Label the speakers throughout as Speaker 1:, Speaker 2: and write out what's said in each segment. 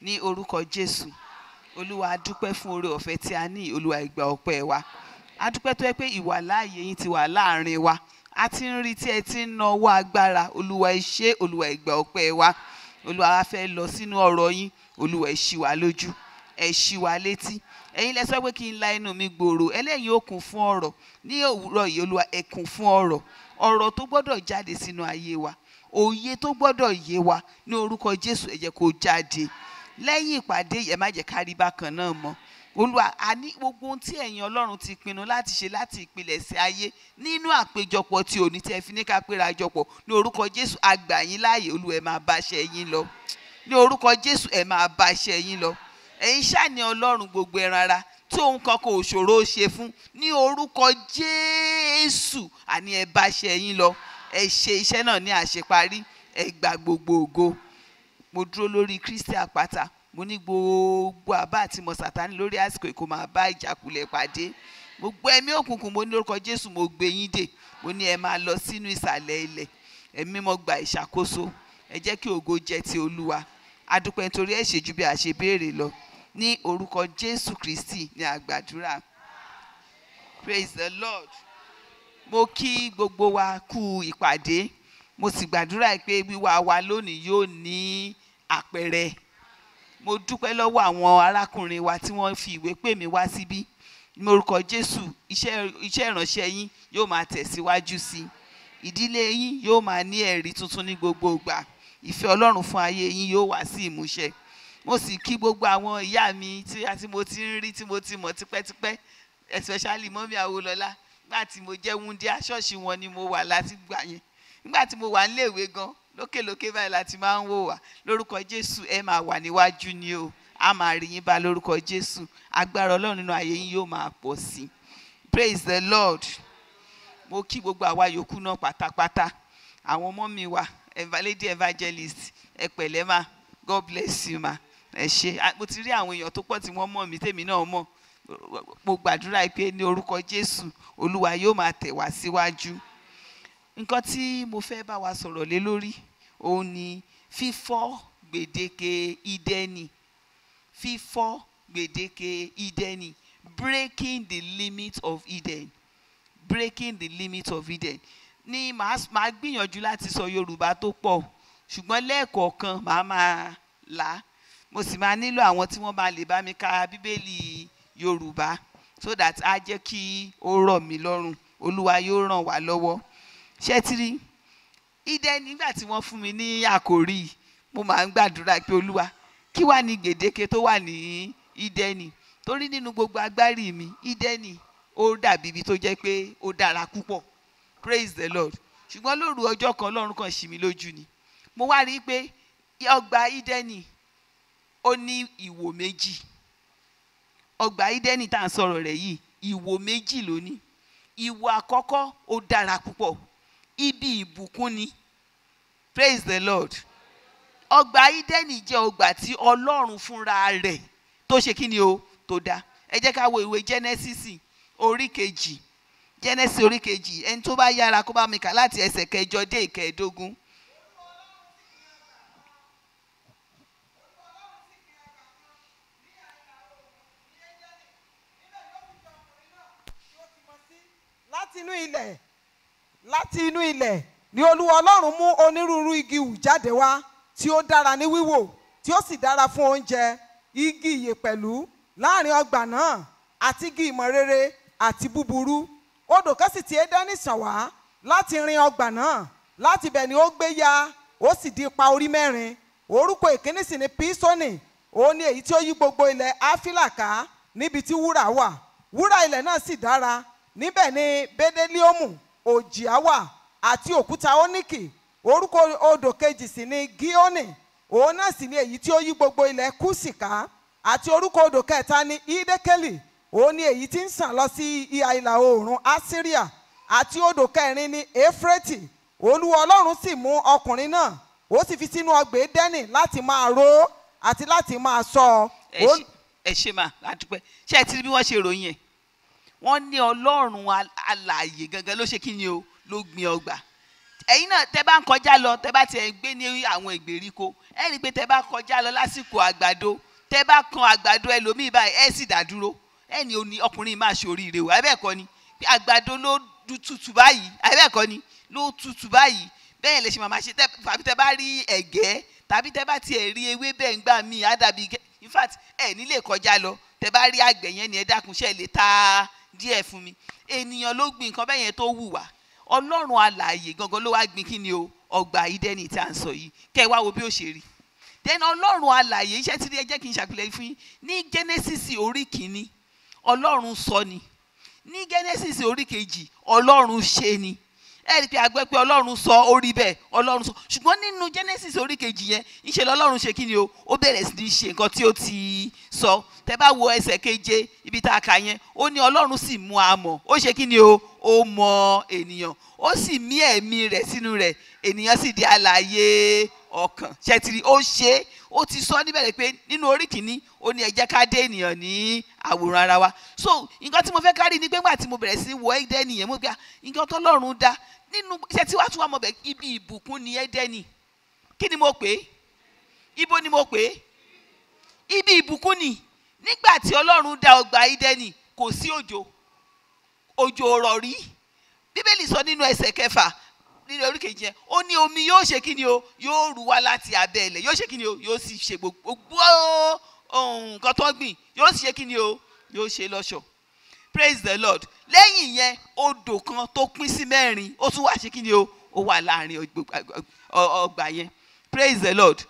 Speaker 1: ní orúkọ Jésù. Olúwa a dúpẹ́ fún oore ọ̀fẹ́ tí a ní. Olúwa ìgbà ọpẹ́ wa. A dúpẹ́ tó yẹ pé ìwà láàyè yín ti wà láàrin wa. A ti ń rí tí ẹ ti ń nawọ́ agbára. Olúwa ẹ ṣé. Olúwa ìgbà ọpẹ́ wa. Olúwa a fẹ́ lọ sínú ọ̀rọ̀ yín. Olúwa ẹ ṣí wa lójú, ẹ ṣí wa létí. Ẹ̀yin lẹ sọ pé kí n la inú mi gbòòrò. Ẹlẹ́yin ó kún fún ọ̀rọ̀. Ní òwúrọ̀ yìí Olúwa ẹ kún fún ọ̀rọ̀. Ọ̀rọ̀ tó gbọ́dọ̀ jáde sínú ayé wa. Òye tó gbọ́dọ̀ yé wa ní orúkọ Jésù ẹ jẹ́ kó jáde. Lẹ́yìn ìpàdé yẹn má jẹ́ ká rí bákan náà mọ́. Olúwa a ní gbogbo ohun tí ẹ̀yin Ọlọ́run ti pinnu láti ṣe láti ìpilẹ̀ṣẹ̀ ayé nínú àpéjọpọ̀ tí òní tí ẹ fi ní ká péra jọpọ̀ ní orúkọ Jésù a gbà yín láàyè. Olúwa ẹ máa bá iṣẹ́ yín lọ. Ní orúkọ Jésù ẹ máa bá iṣẹ́ yín lọ. Ẹ̀yin ṣáà ní Ọlọ́run gbogbo ẹran ara tí ohun kankan ò ṣòro ṣe fún ní orúkọ Jésù àní ẹ bá iṣẹ́ yín lọ. Ẹ ṣe iṣẹ́ náà ní àṣeparí. Ẹ gba gbogbo ògo. Mo dúró lórí Kristi àpáta. Mo ní gbogbo àbá àti mọ̀ Sátánì lórí àsìkò kó máa bá ìjákulẹ̀ pàdé. Gbogbo ẹ̀mí òkùnkùn mo ní orúkọ Jésù mo gbé yín dè. Mo ní ẹ máa lọ sínú ìsàlẹ̀ ilẹ̀. Ẹ̀mí mímọ́ gba ìṣàkóso. Ẹ jẹ́ kí ògo jẹ́ ti Olúwa. A dúpẹ́ nítorí ẹ ṣe ju bí a ṣe béèrè lọ. Ní orúkọ Jésù Kristi ní àgbàdúrà. Praise the Lord. Mo kí gbogbo wa kú ìpàdé. Mo sì gbàdúrà pé wíwá wa lónìí yóò ní àpẹẹrẹ. Mo dúpẹ́ lọ́wọ́ àwọn arákùnrin wa tí wọ́n fi ìwé pè mí wá síbí. Ní orúkọ Jésù iṣẹ́ ìránṣẹ́ yín yóò máa tẹ̀síwájú sí i. Ìdílé yín yóò máa ní ẹ̀rí tuntun ní gbogbo ìgbà. Ìfẹ́ Ọlọ́run fún ayé yín yóò wá sí ìmúṣẹ. Mo sì kí gbogbo àwọn ìyá mi tí mo ti ń rí tí mo ti mọ̀ tipẹ́tipẹ́, especially mọ́mí Awólọ́lá. Nígbà tí mo jẹ́ wúndíá ṣọ́ọ̀ṣì wọn ni mo wà láti gbà yẹn. Nígbà tí mo wà níléèwé gan lókèlókè báyìí láti máa ń wò wá. Lórúkọ Jésù ẹ máa wà níwájú ni o. A máa rí yín bá lórúkọ Jésù. Agbára Ọlọ́run nínú ayé yín yóò máa pọ̀ sí i. Praise the Lord. Mo kí gbogbo àwa yòókù náà pátápátá. Àwọn ọmọ mi wà lady evangelist ẹ pẹ̀lẹ́ ma. God bless you ma. Ẹ ṣé. Mo ti rí àwọn èèyàn tó pọ̀ tí wọ́n mọ̀ mí tèmi náà mọ̀. Mo gbàdúrà pé ní orúkọ Jésù Olúwa yóò máa tẹ̀ wá síwájú. Nǹkan tí mo fẹ́ bá wa sọ̀rọ̀ lé lórí òun ni fífọ́ gbèdéke Ídẹ́nì. Fífọ́ gbèdéke Ídẹ́nì. Breaking the limit of Eden. Breaking the limit of Eden. Ní màá gbìyànjú láti sọ Yorùbá tó pọ̀ ṣùgbọ́n lẹ́ẹ̀kọ̀ọ̀kan màá máa là. Mo sì máa nílò àwọn tí wọ́n máa lè bá mi ka Bíbélì Yorùbá so that á jẹ́ kí ó rọ̀ mí lọ́rùn. Olúwa yóò ràn wá lọ́wọ́. Ṣé ti rí Ídẹ́nì nígbà tí wọ́n fún mi ní àkòrí mo máa ń gbàdúrà pé Olúwa kí wá ní gbèdéke tó wà ní Ídẹ́nì torí nínú gbogbo agbárí mi Ídẹ́nì ó dàbí ibi tó jẹ́ pé ó dára púpọ̀. Praise the Lord. Ṣùgbọ́n lóru ọjọ́ kan Ọlọ́run kan ṣì mí lójú ni. Mo wá rí i pé ọgbà Ídẹ́nì ó ní ìwò méjì. Ọgbà Ídẹ́nì tá à ń sọ̀rọ̀ rẹ̀ yìí ìwò méjì ló ní. Ìwò àkọ́kọ́ ó dára púpọ̀. Ibi ìbùkún ni. Praise the Lord. Ọgbà Ídẹ́nì jẹ́ ọgbà tí Ọlọ́run fúnra rẹ̀ tó ṣe kí ni o tó dá. Ẹ jẹ́ ká wo ìwé Genesis orí kejì. Genesis orí kejì. Ẹni tó bá yára kó bá mi kà láti ẹsẹ̀ kẹjọ dé ìkẹẹ̀dógún.
Speaker 2: Láti inú ilẹ̀ ni Olúwa Ọlọ́run mú onírúurú igi hù jáde wá tí ó dára ní wíwò tí ó sì dára fún oúnjẹ, igi ìyè pẹ̀lú láàrin ọgbà náà àti igi ìmọ̀ rere àti búburú. Odò kan sì ti Édẹ́nì sàn wá láti rin ọgbà náà. Láti bẹ̀ ni ó gbé ya, ó sì di ipa orí mẹ́rin. Orúkọ ìkíní sì ni Písónì. Òun ni èyí tí ó yí gbogbo ilẹ̀ Áfílà ká níbi tí wúrà wà. Wúrà ilẹ̀ náà sì dára. Níbẹ̀ ni Bédélíómù òjìá wà àti òkúta óníkì. Orúkọ odò kejì sì ni Gíónì. Òun náà sì ni èyí tí ó yí gbogbo ilẹ̀ Kúsì ká. Àti orúkọ odò kẹta ni Ídékélì. Òun ni èyí tí ń sàn lọ sí ìhà ìlà oòrùn Asiria. Àti odò kẹrin ni Éfrétì. Olúwa Ọlọ́run sì mú ọkùnrin náà, ó sì fi sínú ọgbà Édẹ́nì láti máa ró àti láti máa ṣọ́.
Speaker 1: Ẹ ṣé mà àdúpẹ́. Ṣé ẹ ti rí bí wọ́n ṣe ròyìn ẹ̀? Wọ́n ní Ọlọ́run alààyè gangan ló ṣe kí ni o ló gbin ọgbà. ẹ̀yin náà tẹ́ bá ń kọjá lọ, tẹ́ bá tiẹ̀ gbé ní àwọn ìgbèríko, ẹ rí pé tẹ́ bá kọjá lọ lásìkò àgbàdo, tẹ́ bá kan àgbàdo ẹlòmíì báyìí ẹ sì dá dúró, ẹni òní ọkùnrin máa ṣoríire o, àbẹ́ẹ̀kọ́ ni, àgbàdo ló tutù báyìí, àbẹ́ẹ̀kọ́ ni, ló tutù báyìí, bẹ́ẹ̀ lè ṣe máa ṣe tàbí tẹ́ bá rí ẹ̀gẹ́ tàbí tẹ́ bá tiẹ̀ rí ewé bẹ́ẹ̀ ń gbà míì á dàbí, in fact ẹ nílé kọjá lọ, tẹ́ bá rí àgbẹ̀ yẹn ni ẹ dákun ṣe lè ta díẹ̀ fún mi. Ènìyàn ló gbìn nǹkan bẹ́ẹ̀ yẹn tó wù wá, Ọlọ́run alààyè gangan ló wá gbìn kí ni o, ọgbà Ídẹ́nì tí à ń sọ yìí, kẹ́ wá wo bí ó ṣe rí. Then Ọlọ́run alààyè, iṣẹ́ tí ẹ jẹ́ kí n ṣàpèlẹ̀ fún yín ní Genesis orí kìíní Ọlọ́run sọ ni, ní Genesis orí kejì Ọlọ́run ṣe ni, ẹ rí i pé àgbẹ̀ pé Ọlọ́run sọ orí bẹ́ẹ̀ Ọlọ́run sọ, ṣùgbọ́n nínú Genesis orí kejì yẹn ìṣe lọ́lọ́run ṣe kí ni o, ó bẹ̀rẹ̀ sí ní ṣe nǹkan tí ó ti sọ. Tẹ́ bá wo ẹsẹ̀ keje ibi tá a kà yẹn, ó ní Ọlọ́run sì mú amọ̀, ó ṣe kí ni o, ó mọ ènìyàn, ó sì mí ẹ̀mí rẹ̀ sínú rẹ̀, ènìyàn sì di alààyè ọkàn. Ṣẹ́tìrì ó ṣe, ó ti sọ níbẹ̀rẹ̀ pé nínú orí kìíní ó ní ẹ jẹ́ ká dé ènìyàn ní àwòrán ara wa. So nǹkan tí mo fẹ́ kárí ni pé nígbà tí mo bẹ̀rẹ̀ sí wọ Édẹ́nì yẹn, mo gbà nǹkan tọ́lọ́run dá nínú iṣẹ́ tí wàá tún wà mọ̀ bẹ́ẹ̀, ibi ìbùkún ni Édẹ́nì. Kí ni mo pè é? Ibo ni mo pè é? Ibi ìbùkún ni. Nígbà tí Ọlọ́run dá ọgbà Ídẹ́nì kò sí òjò rọ̀ rí. Bíbélì sọ nínú ẹsẹ̀ 6 nínú orí kejì yẹn, ó ní omi yóò ṣe kí ni o, yóò rú wá láti abẹ́ ilẹ̀, yóò ṣe kí ni o, yóò sì ṣe gbogbo nǹkan tó gbìn, yóò sì ṣe kí ni o, yóò ṣe lọ́ṣọ̀ọ́. Praise the Lord. Lẹ́yìn yẹn odò kan tó pín sí 4 ó tún wá ṣe kí ni o, ó wà láàrin ọgbà yẹn. Praise the Lord.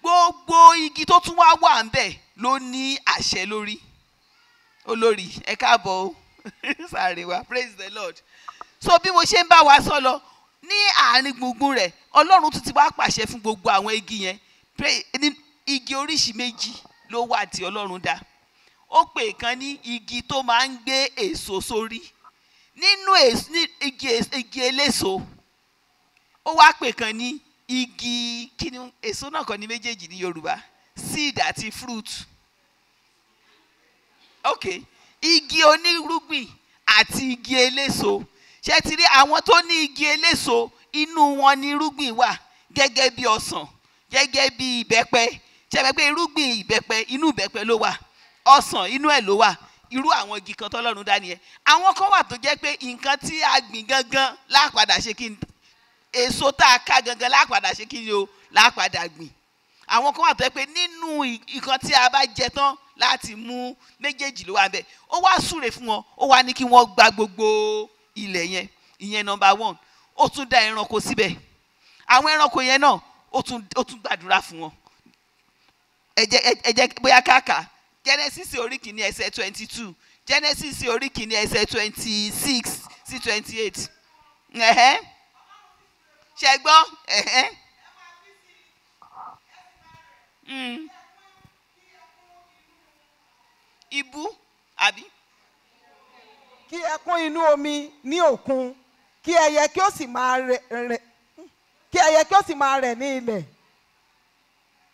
Speaker 1: Gbogbo igi tó tún wà ń bẹ̀ ló ní àṣẹ lórí. Olórí ẹ káàbọ̀ o sáré wa. Praise the Lord. So bí mo ṣe ń bá wa sọ lọ ní àárín gbùngbùn rẹ̀, Ọlọ́run tún ti wá pàṣẹ fún gbogbo àwọn igi yẹn. Igi oríṣi 2 ló wà tí Ọlọ́run dá. Ó pè kan ní igi tó máa ń gbé èso sórí, nínú igi eléso. Ó wá pè kan ní igi kíni, èso náà kọ́ ní méjèèjì ní Yorùbá, seed àti fruit. Okay, igi onírúgbìn àti igi eléso. Ṣé ti rí àwọn tó ní igi eléso, inú wọn ni irúgbìn wà, gẹ́gẹ́ bí ọsàn, gẹ́gẹ́ bí ìbẹ́pẹ. Ṣé ẹ mọ̀ pé irúgbìn ìbẹ́pẹ inú ìbẹ́pẹ ló wà, ọsàn inú ẹ̀ ló wà. Irú àwọn igi kan tọ́lọ́run dá nìyẹn. Àwọn kan wà tó jẹ́ pé nǹkan tí a gbìn gangan lápadà ṣe kí ni, èso tá a ká gangan lápadà ṣe kí ni o, lápadà gbìn. Àwọn kan wà tó jẹ́ pé nínú nǹkan tí a bá jẹ tán láti mú, méjèèjì ló wà bẹ́ẹ̀. Ó wá súre fún wọn, ó wá ní kí wọ́n gba gbogbo ilẹ̀ yẹn. Ìyẹn number 1. Ó tún dá ẹranko síbẹ̀. Àwọn ẹranko yẹn náà ó tún gbàdúrà fún wọn. Ẹ jẹ́ bóyá káàkà Genesis orí kìíní ẹsẹ̀ 22, Genesis orí kìíní ẹsẹ̀ 26 sí 28. Ṣé gbọ́? Ibú àbí?
Speaker 2: Kí ẹkún inú omi ní òkun, kí ẹyẹ kí ó sì máa rẹ̀ ní ilẹ̀.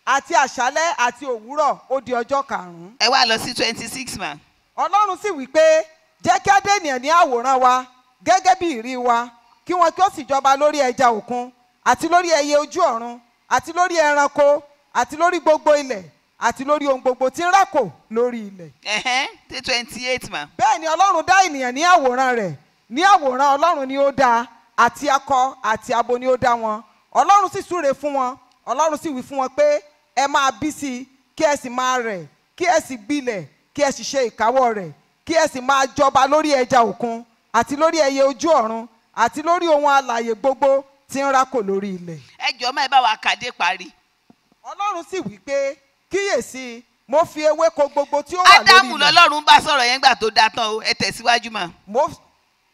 Speaker 2: Àti àṣálẹ́ àti òwúrọ̀ ó di ọjọ́ 5.
Speaker 1: Ẹ wá lọ sí 26 ma.
Speaker 2: Ọlọ́run sì wí pé jẹ́ kí á dá ènìyàn ní àwòrán wa gẹ́gẹ́ bí ìrí wa, kí wọn kí ó sì jọba lórí ẹja òkun àti lórí ẹyẹ ojú ọ̀run àti lórí ẹranko àti lórí gbogbo ilẹ̀ àti lórí ohun gbogbo tí ń rákò lórí ilẹ̀.
Speaker 1: 28 ma.
Speaker 2: Bẹ́ẹ̀ ni Ọlọ́run dá ènìyàn ní àwòrán rẹ̀, ní àwòrán Ọlọ́run ni ó dá, àti akọ àti abo ni ó dá wọn. Ọlọ́run sì súre fún wọn, Ọlọ́run sì wí fún wọn pé ẹ máa bí sí, kí ẹ sì máa rẹ̀, kí ẹ sì gbilẹ̀, kí ẹ sì ṣe ìkáwọ́ rẹ̀, kí ẹ sì máa jọba lórí ẹja òkun àti lórí ẹyẹ ojú ọ̀run àti lórí ohun alààyè gbogbo tí ń rákò lórí ilẹ̀.
Speaker 1: Ẹ jọ̀ọ́ má ẹ bá wa kàdé parí.
Speaker 2: Ọlọ́run sì wí pé kíyèsí, mo fi ewéko gbogbo tí ó wà lórí ilẹ̀.
Speaker 1: Ádámù lọ́lọ́run bá sọ̀rọ̀ yẹn gbà tó dá tán o, ẹ tẹ̀síwájú mà.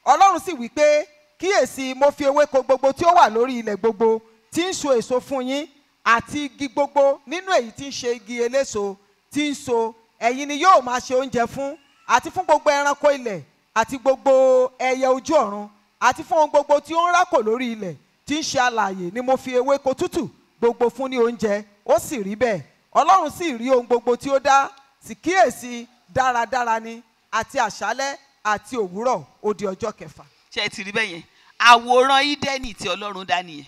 Speaker 2: Ọlọ́run sì wí pé kíyèsí, mo fi ewéko gbogbo tí ó wà lórí ilẹ̀ gbogbo tí ń so èso fún yín, àti igi gbogbo nínú èyí tí ń ṣe igi eléso tí ń so, ẹ̀yin ni yóò máa ṣe oúnjẹ fún, àti fún gbogbo ẹranko ilẹ̀ àti gbogbo ẹyẹ ojú ọ̀run àti fún ohun gbogbo tí ó ń rákò lórí ilẹ̀ tí ń ṣe alààyè ni mo fi ewéko tútù gbogbo fún ní oúnjẹ. Ó sì rí bẹ́ẹ̀. Ọlọ́run sì rí ohun gbogbo tí ó dá, sì kíyèsí dáradára ni, àti àṣálẹ́ àti òwúrọ̀ ó di ọjọ́ 6.
Speaker 1: Ṣé ẹ ti rí bẹ́ẹ̀ yẹn? àwòrán Ídẹ́nì tí Ọlọ́run dá nìyẹn.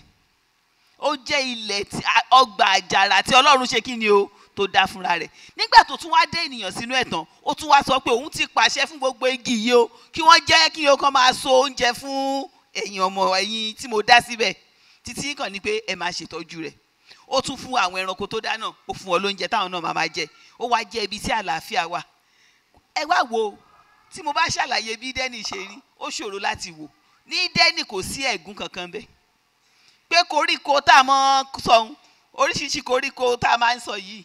Speaker 1: Ó jẹ́ ilẹ̀ ọgbà àjàrà tí Ọlọ́run ṣe kí ni o tó dá fúnra rẹ̀. Nígbà tó tún wá dé ènìyàn sínú ẹ̀tàn, ó tún wá sọ pé òun ti pàṣẹ fún gbogbo igi yìí o kí wọ́n jẹ́ kí o kàn máa so oúnjẹ fún ẹ̀yin ọmọ ẹ̀yin tí mo dá síbẹ̀, títí kàn ní pé ẹ máa ṣètọ́jú rẹ̀. Ó tún fún àwọn ẹranko tó dá náà, ó fún wọn lóúnjẹ táwọn náà máa jẹ. Ó wá jẹ́ ibi tí àlàáfíà wà. Ẹ wá wo, tí mo bá ṣàlàyé bí Ídẹ́nì ṣe rí, ó ṣòro láti wò. Ní Ídẹ́nì kò sí ẹ̀gún kankan bẹ́ẹ̀. Pé koríko tá a mọ̀ sọ, oríṣiríṣi koríko tá a máa ń sọ yìí,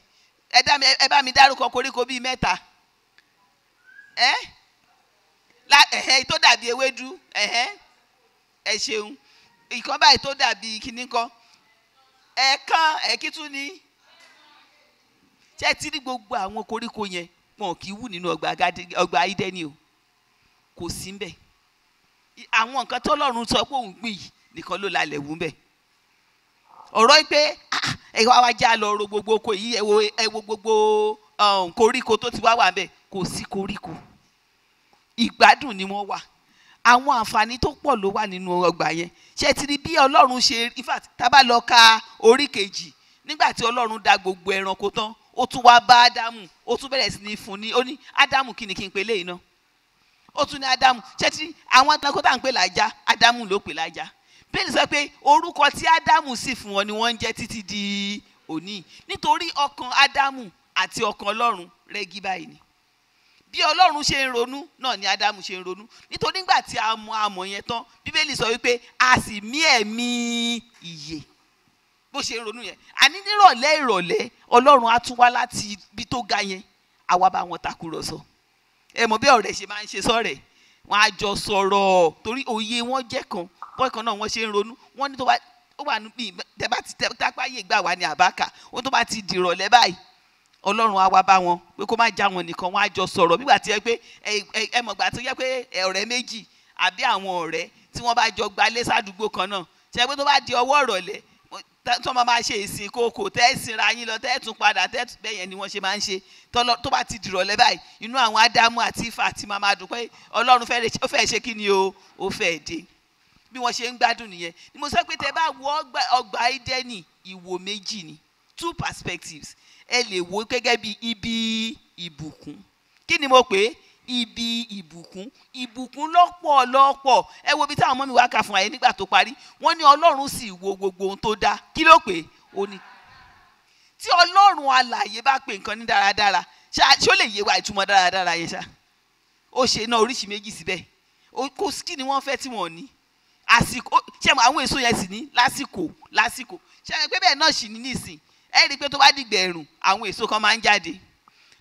Speaker 1: ẹ bá mi dárúkọ koríko bíi 3. Tó dàbí ewédú, ẹ ṣeun. Ìkan báyìí tó dàbí kíní kan, ẹ̀kí tún ní. Ṣé ti rí gbogbo àwọn koríko yẹn, wọn kì í wù nínú ọgbà Ídẹ́nì o, kò sí ń bẹ̀. Àwọn nǹkan tó Ọlọ́run sọ pé òun gbìn yìí nìkan ló lálẹ́ wù ń bẹ̀. Ọ̀rọ̀ pé ẹ wá já lọ ro gbogbo oko yìí, ẹ wo gbogbo koríko tó ti wá wà ń bẹ̀, kò sí koríko. Ìgbádùn ni wọ́n wà. Àwọn àǹfààní tó pọ̀ ló wà nínú ọgbà yẹn. Ṣé ti rí bí Ọlọ́run ṣe, in fact tá bá lọ ka orí kejì, nígbà tí Ọlọ́run dá gbogbo ẹranko tán, ó tún wá bá Ádámù, ó tún bẹ̀rẹ̀ sí ní fún ní, ó ní Ádámù kí ni kí n pe léyìí náà. Ó tún ní Ádámù, ṣé ti rí àwọn ẹranko tá à ń pè lájá, Ádámù ló pè lájá. Bíbélì sọ pé orúkọ tí Ádámù sì fún wọn ni wọ́n ń jẹ́ títí di òní. Nítorí ọkàn Ádámù àti ọkàn Ọlọ́run rẹ́gí báyìí ni. Bí Ọlọ́run ṣe ń ronú náà ni Ádámù ṣe ń ronú. Nítorí nígbà tí a mọ àmọ̀ yẹn tán, Bíbélì sọ wípé a sì mí ẹ̀mí ìyè. Bó ṣe ń ronú yẹn, àní nírọ̀lẹ́ ìrọ̀lẹ́ Ọlọ́run á tún wá láti ibi tó ga yẹn, àwa bá wọn takùrọ̀sọ. Ẹ mọ̀ bí ọ̀rẹ́ ṣe máa ń ṣe sọ́rẹ́, wọ́n á jọ sọ̀rọ̀ torí òye wọn jẹ́ kan, bọ́ọ̀kan náà wọ́n ṣe ń ronú. Wọ́n ní tó bá ó wà níbi tẹ́bá ti tápáyé gbà wá ní àbákà, ó tó bá ti dìrọ̀lẹ́ báyìí, Ọlọ́run á wá bá wọn pé kó má já wọn nìkan, wọ́n á jọ sọ̀rọ̀ nígbà tí ẹ pé ẹ mọ̀ gbà tó yẹ pé ọ̀rẹ́ méjì àbí àwọn ọ̀rẹ́ tí wọ́n bá jọ gbalé sádùúgbò kan náà, ṣe pé tó bá di ọwọ́ ìrọ̀lẹ́ tó máa ṣe ìsìn kókò tẹ́ ìsinra yín lọ tẹ́ tún padà tẹ́ bẹ́ẹ̀ yẹn ni wọ́n ṣe máa ń ṣe tó bá ti dìrọ̀lẹ́ báyìí, inú àwọn Ádámù àti Ifá àti màmá dùn pé Ọlọ́run ó fẹ́ ṣe kí ni o, ó fẹ́ dé. Bí wọ́n ṣe ń gbádùn nìyẹn. Ni mo sọ pé tẹ́ bá wo ọgbà Ídẹ́nì, ìwò méjì ni, 2 perspectives. Ẹ lè wo gẹ́gẹ́ bí ibi ìbùkún. Kí ni mo pè é? Ibi ìbùkún. Ìbùkún lọ́pọ̀lọpọ̀. Ẹ wo bí táwọn ọmọ mi wá kà fún wa yẹn nígbà tó parí. Wọ́n ní Ọlọ́run sì wo gbogbo ohun tó dá. Kí ló pè é? Ó ní tí Ọlọ́run alààyè bá pè nǹkan ní dáradára, ṣé ó lè yé wa ìtumọ̀ dáradára yẹn ṣá? Ó ṣe náà oríṣi méjì síbẹ̀. Kò sí kí ni wọ́n fẹ́ tí wọ́n ní. Àsìkò ṣé àwọn èso yẹn sì ní lásìkò. Ṣé ẹ pé bẹ́ẹ̀ náà sì ní nísìn. Ẹ rí i pé tó bá dìgbà ẹ̀rùn, àwọn èso kan máa ń jáde.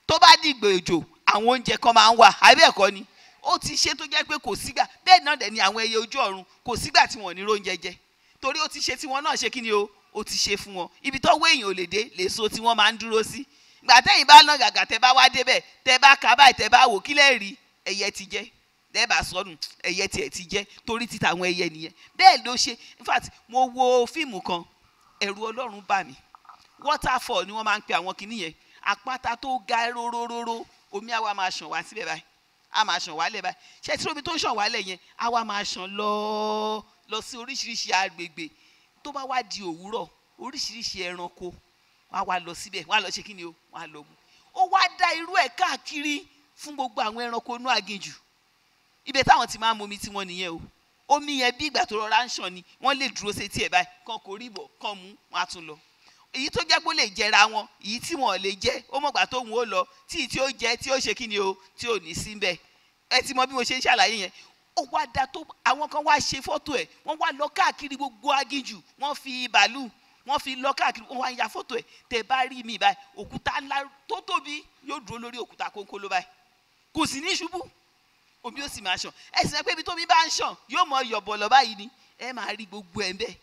Speaker 1: Tó bá dìgbà òjò, àwọn oúnjẹ kan máa ń wà. Àbí ẹ̀kọ́ ni? Ó ti ṣe tó jẹ́ pé kò sígbà. Bẹ́ẹ̀ náà dẹ̀ ni àwọn ẹyẹ ojú ọ̀run, kò sígbà tí wọ́n ní róúnjẹ jẹ. Torí ó ti ṣe tí wọ́n náà ṣe kí ni o? Ó ti ṣe fún wọn. Ibi tó wé èèyàn ò lè dé, lè so tí wọ́n máa ń dúró sí. Ìgbà tẹ́yìn bá lọ gàgà tẹ́ bá wá débẹ̀, tẹ́ bá kà báyìí tẹ́ bá wò kí lẹ́ rí, ẹyẹ ti jẹ. Tẹ́ bá sọnù, ẹyẹ tiẹ̀ ti jẹ torí títa àwọn ẹyẹ nìyẹn. Bẹ́ẹ̀ ló ṣe. In fact, mo wo fíìmù kan, ẹ̀rù Ọlọ́run bà mí. Waterfall ni wọ́n máa ń pe àwọn kinní yẹn. Àpáta tó ga róróróró, omi àwa máa ṣàn wá síbẹ̀ báyìí. A máa ṣàn wálẹ̀ báyìí. Ṣé tí omi tó ń ṣàn wálẹ̀ yẹn, àwa máa ṣàn lọ sí oríṣiríṣi agbègbè. Tó bá wá di òwúrọ̀, oríṣiríṣi ẹranko wọ́n á wá lọ síbẹ̀, wọ́n á lọ ṣe kí ni o, wọ́n á lọ mú. Ó wá dá irú ẹ̀ káàkiri fún gbogbo àwọn ẹranko inú aginjù. Ibẹ̀ táwọn ti máa ń momi tí wọ́n nìyẹn o. Omi yẹn bí ìgbà tó rọra ń ṣàn ni, wọ́n lè dúró sétí ẹ̀ báyìí, kan kò rí bọ̀, kan mú, wọ́n á tún lọ. Èyí tó jẹ́ pé ó lè jẹra wọn, èyí tí wọ́n lè jẹ, ó mọ̀gbà tó wù ó lọ, tí ó jẹ, tí ó ṣe kí ni o, tí ò ní sí ń bẹ̀. Ẹ ti mọ bí mo ṣe ń ṣàlàyé yẹn. Ó wá da tó àwọn kan wá ṣe fọ́tò ẹ̀, wọ́n wá lọ káàkiri gbogbo aginjù, wọ́n fi bàálù, wọ́n fi lọ káàkiri, wọ́n wá ya fọ́tò ẹ̀. Tẹ́ bá rí mi báyìí, òkúta ńlá tó tóbi yóò dúró lórí òkúta kónkóló báyìí. Kò sì ní ṣubú. Omi ó sì máa ṣàn. Ẹ sì sọ pé ibi tó mi bá ń ṣàn, yóò mọ yọ̀bọ̀ lọ báyìí ni. Ẹ máa rí gbogbo ẹ̀ ń bẹ̀.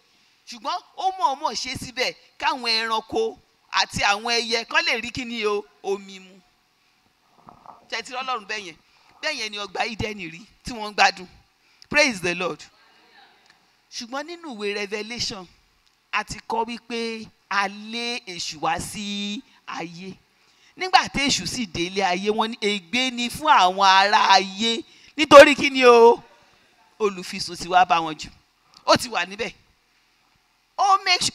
Speaker 1: Ṣùgbọ́n ó mọ̀ọ́mọ̀ ṣe síbẹ̀ káwọn ẹranko àti àwọn ẹyẹ kan lè rí kí ni o, omi mu. Ṣé ti Ọlọ́run bẹ́ẹ̀ yẹn ni ọgbà Ídẹ́nì rí tí wọ́n ń gbádùn. Praise the Lord. Ṣùgbọ́n nínú ìwé Revelation, a ti kọ wípé a lé èṣù wá sí ayé. Nígbà tí èṣù sì dé ilé ayé, wọ́n ní ègbé ni fún àwọn ará ayé nítorí kí ni o, olùfisùn ti wá bá wọn jù. ó ti wà níbẹ̀.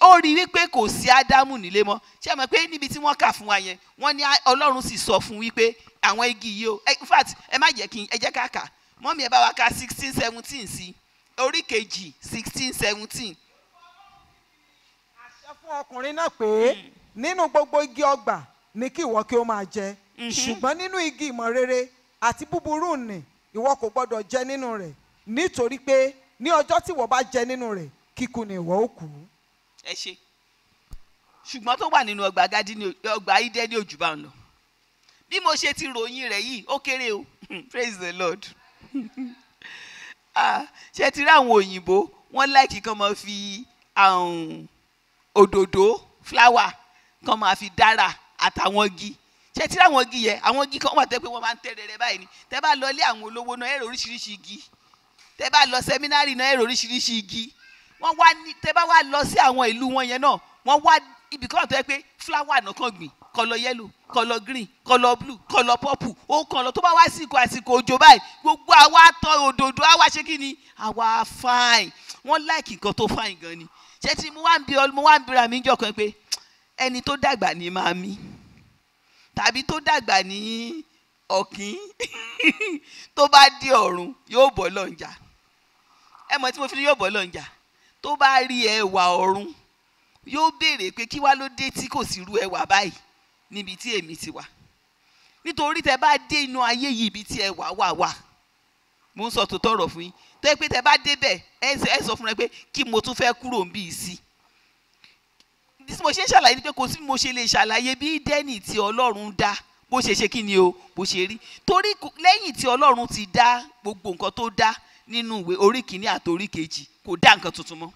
Speaker 1: Ó rí wípé kò sí Ádámù nílé mọ́. Ṣé ẹ mọ̀ pé níbi tí wọ́n kà fún wa yẹn wọ́n ní Ọlọ́run sì sọ fún wípé àwọn igi yìí o, in fact ẹ má jẹ́ ẹ jẹ́ ká kà, mọ́mí ẹ bá wa ka 16-17 sí orí kejì 16-17.
Speaker 2: Àṣẹ fún ọkùnrin náà pé nínú gbogbo igi ọgbà ni kí ìwọ kí ó máa jẹ, ṣùgbọ́n nínú igi ìmọ̀ rere àti búburú nì ìwọ kò gbọdọ̀ jẹ nínú rẹ̀, nítorí pé ní ọjọ́ tí ìwọ bá jẹ nínú rẹ̀ kíkú ni ìwọ ó kú.
Speaker 1: Ẹ ṣe ṣùgbọ́n tó wà nínú ọgbà Ídẹ́nì ojú bá ń lọ. Bí mo ṣe ti ròyìn rẹ̀ yìí ó kéré o. Praise the Lord. Ṣé ti rí àwọn òyìnbó wọ́n láìkí kan máa fi òdòdó flower kan máa fi dára àtàwọn igi. Ṣé ti rí àwọn igi yẹn, àwọn igi kan wà tẹ́ pé wọ́n máa ń tẹ́rẹ̀ rẹ̀ báyìí ni. Tẹ́ bá lọ ilé àwọn olówó náà ẹ rí oríṣiríṣi igi. Tẹ́ bá lọ sẹ́mínárì náà ẹ rí oríṣiríṣi igi. Wọ́n wá ní tẹ́ bá wá lọ sí àwọn ìlú wọn yẹn náà wọ́n wá ibì kan tó yẹ pé flower náà kàn gbìn, kọlọ yellow, kọlọ green, kọlọ blue, kọlọ purple, ó kàn lọ tó bá wá àsìkò òjò báyìí gbogbo àwa tọ òdòdó àwa ṣe kí ni àwa fine. Wọ́n like nǹkan tó fine gan ni. Ṣé tí mo wá ń bira mi jọ̀kan pé ẹni tó dàgbà ní màmí tàbí tó dàgbà ní ọ̀kín tó bá dé ọ̀run yóò bọ́ lọ́njà. Ẹ mọ̀ tí mo fi ní yóò bọ́ lọ́njà. Tó bá rí ẹwà ọ̀run yóò béèrè pé kí wá ló dé tí kò sí irú ẹwà báyìí níbi tí èmi ti wà. Nítorí tẹ́ bá dé inú ayé yìí ibi tí ẹwà wà mo ń sọ tó tọrọ fún yín tó yẹ pé tẹ́ bá débẹ̀ ẹ sọ fún ẹ pé kí mo tún fẹ́ kúrò ń bí i sí. Bí mo ṣe ń ṣàlàyé ni pé kò sí mo ṣe lè ṣàlàyé bí Ídẹ́nì tí Ọlọ́run dá bó ṣe kí ni o bó ṣe rí. Torí lẹ́yìn tí Ọlọ́run ti dá gbogbo nǹkan tó dá nínú ìwé orí kìíní àti orí kejì kò dá nǹkan tuntun mọ́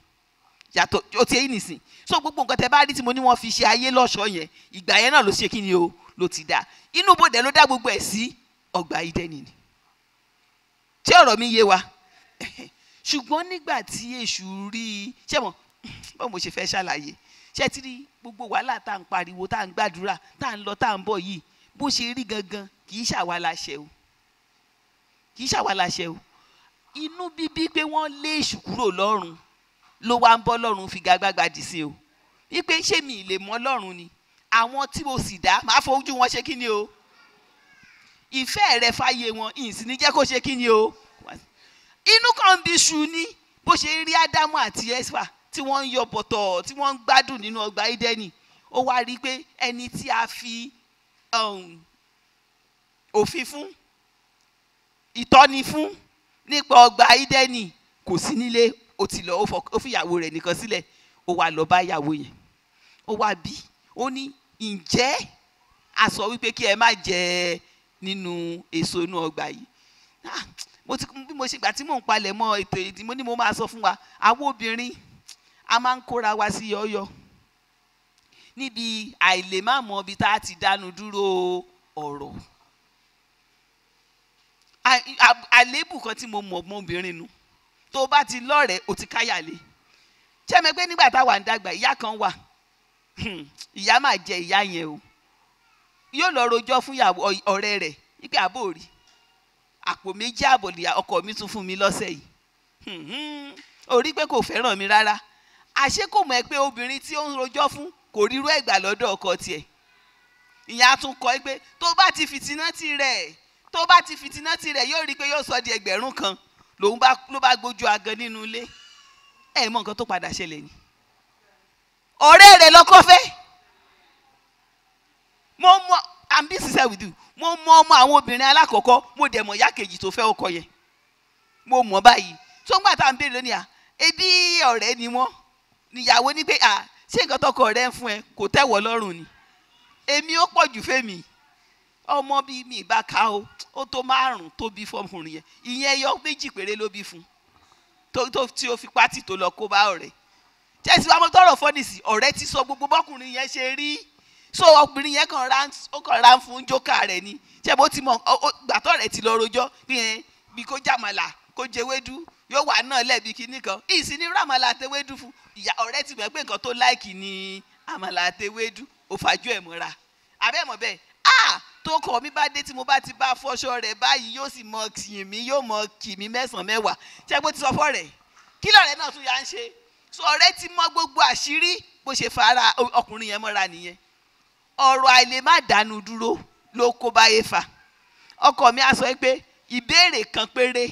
Speaker 1: yàtọ̀ ó ti ẹ̀yìn nìsín. So gbogbo nǹkan tẹ́ bá rí tí mo ní wọ́n fi ṣe ayé lọ́ṣọ̀ọ́ yẹn ìgbà yẹn náà ló ṣe kí ni o ló ti dá. Inú bòdè ló dá gbogbo ẹ̀ sí ọgbà Ídẹ́nì ni. Ṣé ọ̀rọ̀ mi yé wa? Ṣùgbọ́n nígbà tí èṣù rí ṣé mọ̀ báwo mo ṣe fẹ́ ṣàlàyé ṣé ti rí gbogbo wàhálà tá à ń pariwo tá à ń gbàdúrà tá à ń lọ tá à ń bọ̀ yìí bó ṣe rí gangan kì í ṣàwa láṣẹ o, kì í ṣàwa láṣẹ o. Inú bíbí pé wọ́n lé èṣù kúrò lọ́run ló wá ń bọ́ lọ́run figagbága dì sí o. Wípé ṣé mi lè mọ lọ́run ni àwọn tí mo sì dá máa fojú wọn ṣe kí ni o. Ìfẹ́ rẹ fáyé wọn ìsìn ní jẹ́ kó ṣe kí ni o. Inú kan bí ṣu ní bó ṣe rí Ádámù àti Éfà tí wọ́n ń yọ bọ̀tọ̀ tí wọ́n ń gbádùn nínú ọgbà Ídẹ́nì. Ó wá rí pé ẹni tí a fi òfin fún ìtọ́ni fún nípa ọgbà Ídẹ́nì kò sí nílé, ó ti lọ ó fi ìyàwó rẹ̀ nìkan sílẹ̀. Ó wá lọ bá ìyàwó yẹn ó wá bí ó ní ǹjẹ́ a sọ wípé kí ẹ má jẹ nínú èso inú ọgbà yìí. Bí mo ṣe gbà tí mò ń palẹ̀ mọ́ ètò ìdí mo ní mo máa sọ fún wa àwọn obìnrin a máa ń kóra wa sí yọ́yọ́ níbi àìlèmámọ̀ ibi tá a ti dánu dúró ọ̀rọ̀. Àlébù kan tí mo mọ̀ mọ́ obìnrin nu tó bá ti lọ́rẹ̀ẹ́ o ti káyàlé. Ṣé mi pé nígbà táwa ń dàgbà ìyá kan wà ìyá máa jẹ ìyá yẹn o yóò lọ rojọ́ fún ọ̀rẹ́ rẹ̀ wípé àbò rí àpò 2 àbọ̀ ọkọ mi tún fún mi lọ́sẹ̀ yìí. Ó rí pé kò fẹ́ràn mi rárá. Àṣé kò mọ̀ ẹ́ pé obìnrin tí ó ń rojọ́ fún kò rírú ẹ̀gbà lọ́dọ̀ ọkọ tiẹ̀. Ìyá tún kọ́ pé tó bá ti fìtínà tirẹ̀ yóò rí pé yóò sọ di ẹgbẹ̀rún kan ló bá gbójú agan nínú ilé. Ẹ mọ̀ nǹkan tó padà ṣẹlẹ̀ ni ọ̀rẹ́ rẹ̀ lọ́kọ́ fẹ́. I'm being sincere with you. Mo mọ ọmọ àwọn obìnrin alákọ̀ọ́kọ́ mo dẹ̀ mọ̀ ìyá kejì tó fẹ́ ọkọ yẹn mo mọ̀ báyìí. tó ń gbà tá à ń béèrè lónìí ebi ọ̀rẹ́ ni wọ́n níyàwó ní pé ṣé nǹkan tọkọ rẹ ń fún ẹ kò tẹ́wọ́ lọ́rùn ni èmi ó pọ̀ jù fẹ́mi ọmọ bíi mi ìbá ká o ó tó 5 tó bí fọmọkùnrin yẹn ìyẹn yọ 2 péré ló bí fún tó tí ó fi pátì tó lọ kó bá ọ̀rẹ́ jẹ́sí wa mo tọrọ fọ́nìsì ọ̀rẹ́ ti sọ gbogbo bọ́kùnrin yẹn ṣe rí so ọkùnrin yẹn kàn ra ń fún jókà rẹ̀ ni ṣé bó ti mọ gbàtọ́ rẹ̀ ti lọ rojọ́ bí kò jàmàlà kò jẹwédú yóò wà náà lẹ́bi kíní kan ìsìn ní ràmàlà àtẹwédú fún ìyá ọ̀rẹ́ ti mọ̀ pé nǹkan tó láìkì ni àmàlà àtẹwédú ò fàájú ẹ̀ mọ́ra àbẹ́mọ̀ bẹ́ẹ̀ tó kọ̀ mí bá dé tí mo bá ti bá fọṣọ rẹ̀ báyìí yóò sì mọ kì mí yóò mọ kì mí 9 mẹ́wàá ṣé bó ti sọ fọ́ rẹ̀ kí lọ́rẹ́ náà tún yà ń ṣe so ọ̀rẹ́ ti mọ gbogbo àṣírí bó ṣe fara ọkùnrin yẹn mọ́ra nìyẹn ọ̀rọ̀ àìlè má dànù dúró ló kó bá Éfà ọkọ mi á sọ pé ìbéèrè kan péré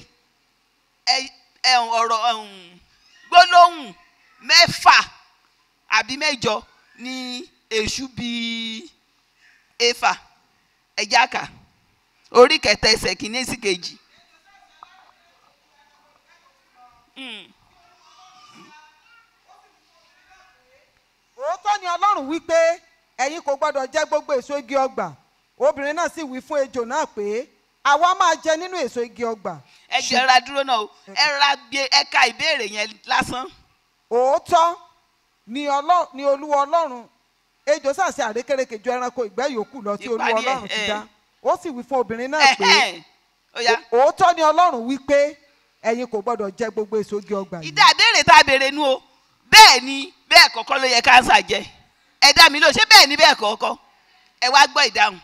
Speaker 1: ọ̀rọ̀ gbólóhùn 6 àbí 8 ní èṣù bíi Éfà ẹ̀já kà orí 7 ẹsẹ̀ 1 sí 2.
Speaker 2: Òótọ́ ni Ọlọ́run wí pé ẹ̀yin kò gbọ́dọ̀ jẹ gbogbo èso igi ọgbà. Obìnrin náà sì wí fún ejò náà pé àwa máa jẹ nínú èso igi ọgbà.
Speaker 1: ẹ jẹ́ra dúró náà o ẹ ka ìbéèrè yẹn lásán.
Speaker 2: Òótọ́ ni Olúwa Ọlọ́run ejò sàṣẹ àrékérekè ju ẹranko ìgbẹ́ yòókù lọ tí Olúwa Ọlọ́run ti dá. Ó sì wí fún obìnrin náà pé òótọ́ ni Ọlọ́run wí pé ẹ̀yin kò gbọ́dọ̀ jẹ gbogbo èso igi ọgbà yìí.
Speaker 1: ìdá ìbéèrè tá a béèrè nu o bẹ́ẹ̀ ni bẹ́ẹ̀ kọ́kọ́ ló yẹ káńsà jẹ ẹ dá mi lò ṣé bẹ́ẹ̀ ni bẹ́ẹ̀ kọ́kọ́ ẹ wá gbọ́ ìdáhùn.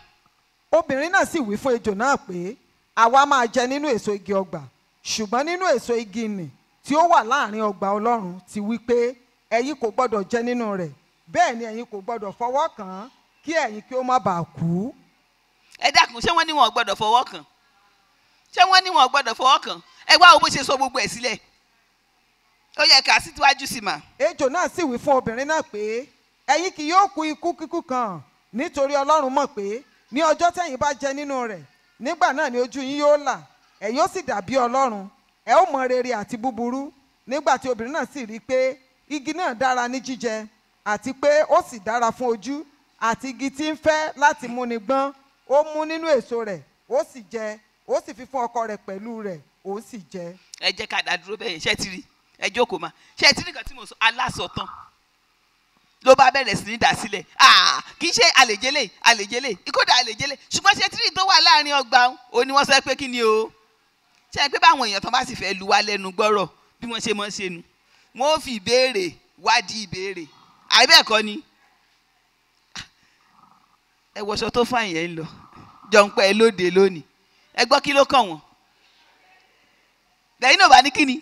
Speaker 2: Obìnrin náà sì wí fún ejò náà pé àwa máa jẹ nínú èso igi ọgbà ṣùgbọ́n nínú èso igi nì tí ó wà láàrin ọgbà Ọlọ́run ti wí pé ẹ̀yin kò gbọ́dọ̀ jẹ nínú rẹ̀ bẹ́ẹ̀ ni ẹ̀yin kò gbọ́dọ̀ fọwọ́ kàn án kí ẹ̀yin kí ó má bàa kú.
Speaker 1: ẹ dákun ṣé wọ́n ní wọn ò gbọ́dọ̀ fọwọ́ kàn ṣé wọ́n ní wọn ò gbọ́dọ̀ fọwọ́ kàn ẹ wá wo bó ṣe sọ gbogbo ẹ̀ sílẹ̀ ó yẹ ká sí tíwájú sí mà.
Speaker 2: Ejò náà sì wí fún obìnrin náà pé ẹ̀yin kì yóò kú ikú kíkú kan nítorí Ọlọ́run mọ̀ pé ní ọjọ́ tẹ́yin bá jẹ nínú rẹ̀ nígbà náà ni ojú yín yóò là ẹ̀yin ó sì dàbí Ọlọ́run ẹ ó mọ rere àti búburú. Nígbà tí obìnrin náà sì rí i pé igi náà dára ní jíjẹ àti pé ó sì dára fún ojú àti igi tí ń fẹ́ láti múni gbọ́n ó mú nínú èso rẹ̀ ó sì jẹ ó sì fi fún ọkọ rẹ̀ pẹ̀lú rẹ̀ ó sì jẹ.
Speaker 1: ẹ jẹ́ ká dá dúró bẹ́ẹ̀ ṣé ti rí ẹ jókòó ma ṣé ti rí nǹkan tí mo sọ alásọtán ló bá bẹ̀rẹ̀ sí ní dà sílẹ̀ kì í ṣe àlèjélé ìkódà àlèjélé ṣùgbọ́n ṣé tí rí tó wà láàrin ọgbà ó ní wọ́n sọ pé kí ni o ṣe pé báwọn èèyàn tán bá sì fẹ́ lu wa lẹ́nu gbọ́rọ̀ bí wọ́n ṣe mọ́ ṣe nu wọ́n fi ìbéèrè wádìí ìbéèrè àìbẹ́ẹ̀kọ́ ni ẹ wọṣọ tó fàyìn yẹn ń lọ jọ ń pẹ́ lóde lónìí ẹ gbọ́ kí ló kàn wọ́n lẹ́yìn náà bá ní kíni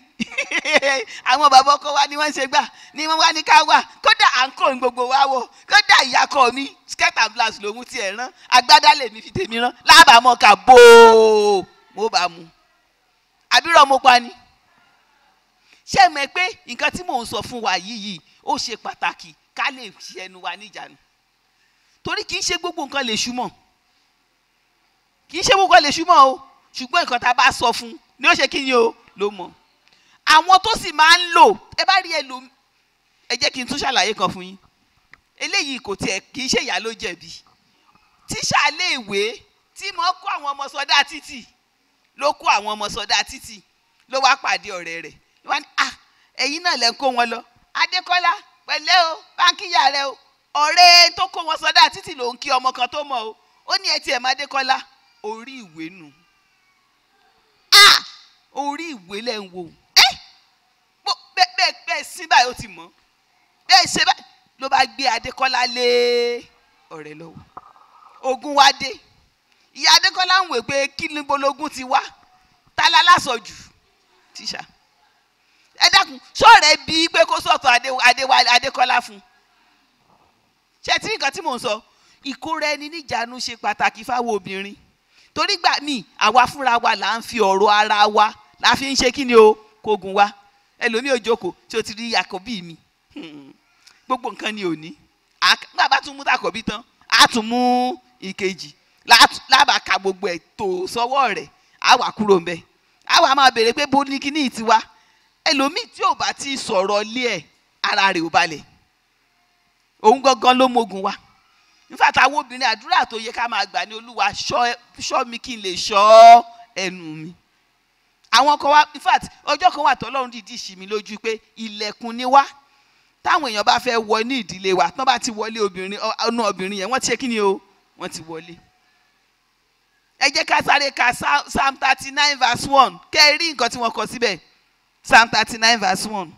Speaker 1: àwọn bàbá ọkọ wa ni wọ́n ṣe gbà ni wọ́n wá ní ká wà kódà à ń kó ní gbogbo wa wọ̀ kódà ìyàkọ̀ mi skirt and blouse lòun ti ẹ̀ rán agbádá lèmi fi tèmi rán lábàámọ̀ ká bóò mo bá mu àbírọ̀ mo pa ni. ṣé mọ̀ pé nǹkan tí mò ń sọ fún wa yìí ó ṣe pàtàkì ká lè ṣe ẹnu wa níjànú torí kì í ṣe gbogbo nǹkan lè ṣùmọ̀ kì í ṣe gbogbo nǹkan lè ṣùmọ̀ o ṣùgbọ́n nǹkan tá a bá sọ fún ni ó ṣe kí ni o ló mọ̀ àwọn tó sì máa ń lò ẹ bá rí ẹlò ẹ jẹ́ kí n tún ṣàlàyé kan fún yín eléyìí kò tiẹ̀ kì í ṣe ìyá ló jẹ̀bi tíṣà léèwé tí mo kó àwọn ọmọ sọdá títì ló kó àwọn ọmọ sọdá títì ló wá pàdé ọ̀rẹ́ rẹ̀ ló wá ní ẹ̀yin náà lẹ́ ń kó wọn lọ Adékọ́lá pẹ̀lẹ́ o báńkìyà rẹ o ọ̀rẹ́ tó kó wọn sọdá títì ló ń kí ọmọ kan tó mọ̀ o ó ní ẹ tiẹ̀ má Adékọ́lá orí ìwé nù orí ìwé lẹ́ ń wò bẹ́ẹ̀ sí báyìí ó ti mọ̀ bẹ́ẹ̀ ṣe báyìí ló bá gbé Adékọ́lá lé ọ̀rẹ́ lọ́wọ́ ogun wá dé ìyá Adékọ́lá ń wè pé kí ni bológun ti wá tálá lásọjù tíṣà ẹ dákun sọ̀rẹ́ bíi pé kó sọ̀tọ̀ Adékọ́lá fún ṣé tí nǹkan tí mò ń sọ ìkóra ẹni níjàánu ṣe pàtàkì fáwọn obìnrin torí gbà míì àwa fúnra wa là ń fi ọ̀rọ̀ ara wa la fi ń ṣe kí ni o kógun wa ẹlòmíì ò jókòó tí o ti rí àkọ́bí mi gbogbo nǹkan ni òní nígbà bá tún mú tàkọ́bí tán á tún mú ìkejì lábàá ka gbogbo ẹ̀ tó sọ́wọ́ rẹ̀ á wà kúrò ńbẹ̀ á wà máa béèrè pé bó ní kíní tiwa ẹlòmíì tí ò bá ti sọ̀rọ̀ lé ẹ̀ ara rẹ̀ ò balẹ̀ òun gangan ló mógun wa nífà táwọn obìnrin àdúrà tó yẹ ká máa gbà ní Olúwa ṣọ́ mi kí n lè ṣọ́ ẹnu mi àwọn kan wá in fact ọjọ́ kan wà tọ́lọ́run dìídì ṣì mí lójú pé ilẹ̀kùn ni wá táwọn èèyàn bá fẹ́ wọ ní ìdílé wa tán bá ti wọlé ọ̀nà obìnrin yẹn wọ́n ti ṣe kí ni o wọ́n ti wọlé. ẹ jẹ́ ká sáré ka Psalm 39 verse 1 kẹ́ ẹ rí nǹkan tí wọ́n kọ síbẹ̀ Psalm 39 verse 1.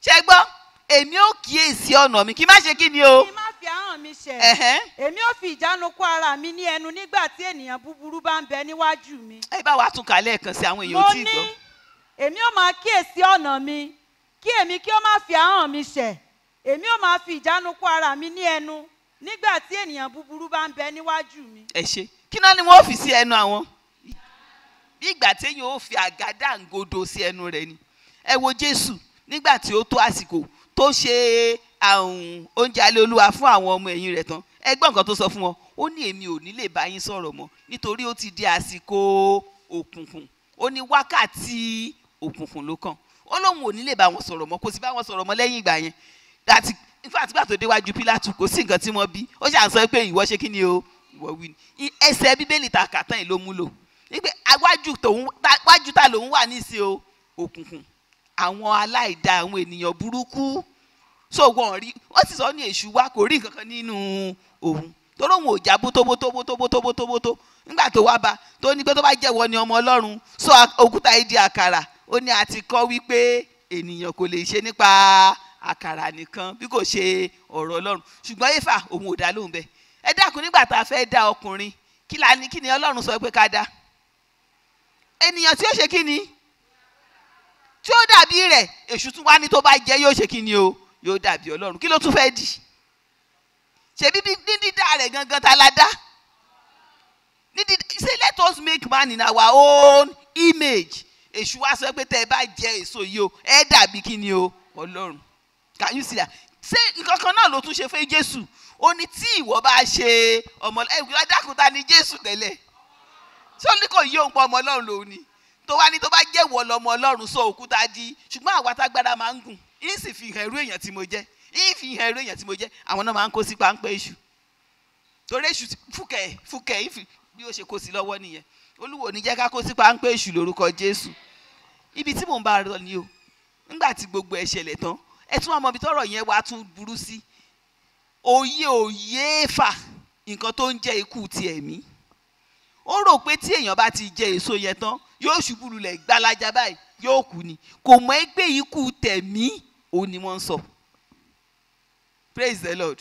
Speaker 1: ṣé gbọ́ èmi ò kíyèsí ọ̀nà mi kí má ṣe kí ni o.
Speaker 3: kí má fi ahọ́n mi mi ṣẹ̀. Èmi ò fi ìjánu kó ara mi ní ẹnu nígbà tí ènìyàn búburú bá ń bẹ níwájú mi.
Speaker 1: ẹ bá wa tún kà lẹ́ẹ̀kan sí àwọn èèyàn tí ì gbọ́.
Speaker 3: Mo ní èmi ò máa kíyèsí ọ̀nà mi kí èmi kí ó má fi ahọ́n mi ṣẹ̀. Èmi ò máa fi ìjánu kó ara mi ní ẹnu nígbà tí ènìyàn búburú bá ń bẹ níwájú mi.
Speaker 1: ẹ ṣe kí náà ni wọ́n fi sí ẹnu àwọn bí ìgbà téèyàn ó fi àgádágodo sí ẹnu rẹ̀ ni. ẹ wo Jésù nígbà tí ó tó àsìkò tó ṣe oúnjẹ alẹ́ Olúwa fún àwọn ọmọ ẹ̀yìn rẹ̀ tán, ẹ gbọ́ nǹkan tó sọ fún wọn. Ó ní èmi ò ní lè bá yín sọ̀rọ̀ mọ́ nítorí ó ti di àsìkò òkùnkùn. Ó ní wákàtí òkùnkùn ló kàn. Ó lóun ò ní lè bá wọn sọ̀rọ̀ mọ́, kò sí bá wọn sọ̀rọ̀ mọ́ lẹ́yìn ìgbà yẹn. Àti ìgbà tó déwájú Pílátù kò sí nǹkan tí wọ́n bí. Ó ṣà ń sọ pé ìwọ ṣe kí ni o, ìwọ wí ni. Ẹsẹ̀ Bíbélì ta kà tán yìí ló múlò. Wípé wájú ta lòun wà nísìn o, òkùnkùn. Àwọn aláìda, àwọn ènìyàn burúkú. So wọ́n sì sọ ní èṣù wa kò rí nǹkan kan nínú òun. Torí òun ò já bótóbótóbótóbótóbótó. Nígbà tó wá bá tó ní pé tó bá jẹ́wọ́ ni ọmọ Ọlọ́run sọ òkúta yìí di àkàrà. Ó ní a ti kọ́ wípé ènìyàn kò lè ṣe nípa àkàrà nìkan bí kò ṣe ọ̀rọ̀ Ọlọ́run. Ṣùgbọ́n Éfà òun ò dá lóhùn bẹ́ẹ̀. Ẹ dákun nígbà tá a fẹ́ dá ọkùnrin kí ni Ọlọ́run sọ pé ká dá? Ènìyàn tí ó ṣe kí ni? Tí ó dàbí rẹ̀, èṣù tún wá ní tó bá jẹ́ yóò ṣe kí ni o? Yóò dàbí Ọlọ́run. Kí ló tún fẹ́ dì? Ṣé bíbí dídá rẹ̀ gangan ta la dá? Say let us make man in our own image. Èṣù wá sọ pé tẹ́ ẹ bá jẹ èso yìí o, ẹ dàbí kí ni o? Ọlọ́run. Can you see that? Ṣé nǹkan kan náà ló tún ṣe fẹ́ Jésù? Ó ní tí ìwọ bá ṣe ọmọ ẹ dákun ta ni Jésù tẹ́lẹ̀? Ṣé ó ní kò yí òun pọ̀ ọmọ Ọlọ́run lòun ni? Tó wá ní tó bá jẹ́ ìwọ lọmọ Ọlọ́run sọ òkúta di, ṣùgbọ́n àwa tágbára máa ń gùn. Yín sì fi hàn irú èèyàn tí mo jẹ́. Àwọn náà máa ń kó sí páńpẹ́ èṣù. Torí èṣù fúkẹ́ bí ó ṣe kó sí lọ́wọ́ nìyẹn. Olúwo ní jẹ́ ká kó sí páńpẹ́ èṣù lórúkọ Jésù. Ibi tí mò ń bá lọ ni o. Nígbà tí gbogbo ẹ̀ ṣẹlẹ̀ tán, ẹ tún wá mọ ibi tọ́rọ̀ yẹn wá tún burú sí. Òye Éfà nǹkan tó ń jẹ́ ikú ti ẹ̀mí. Ó rò pé tí èèyàn bá ti jẹ èso yẹn tán yóò ṣubú lulẹ̀ gbalaja báyìí yóò kú ni. Kò mọ̀ pé ikú tẹ̀mí òun ni wọ́n ń sọ. Praise the Lord.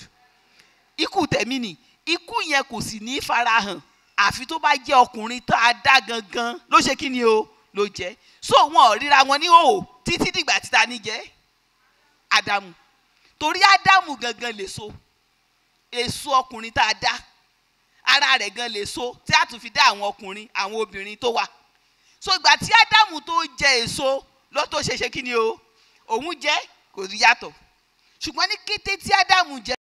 Speaker 1: Ikú tẹ̀mí ni. Ikú yẹn kò sì ní farahàn àfi tó bá jẹ́ ọkùnrin tá a dá gangan ló ṣe kí ni o ló jẹ́. So wọn ò ríra wọn ní òò títí dìgbà títa ní jẹ́ Ádámù. Torí Ádámù gangan lè so èso ọkùnrin tá a dá. Ara rẹ̀ gan lè so tí a tún fi dá àwọn ọkùnrin àwọn obìnrin tó wà. So ìgbà tí Ádámù tó jẹ èso ló tó ṣe kí ni o òun jẹ́ kò rí yàtọ̀. Ṣùgbọ́n ní kété tí Ádámù jẹ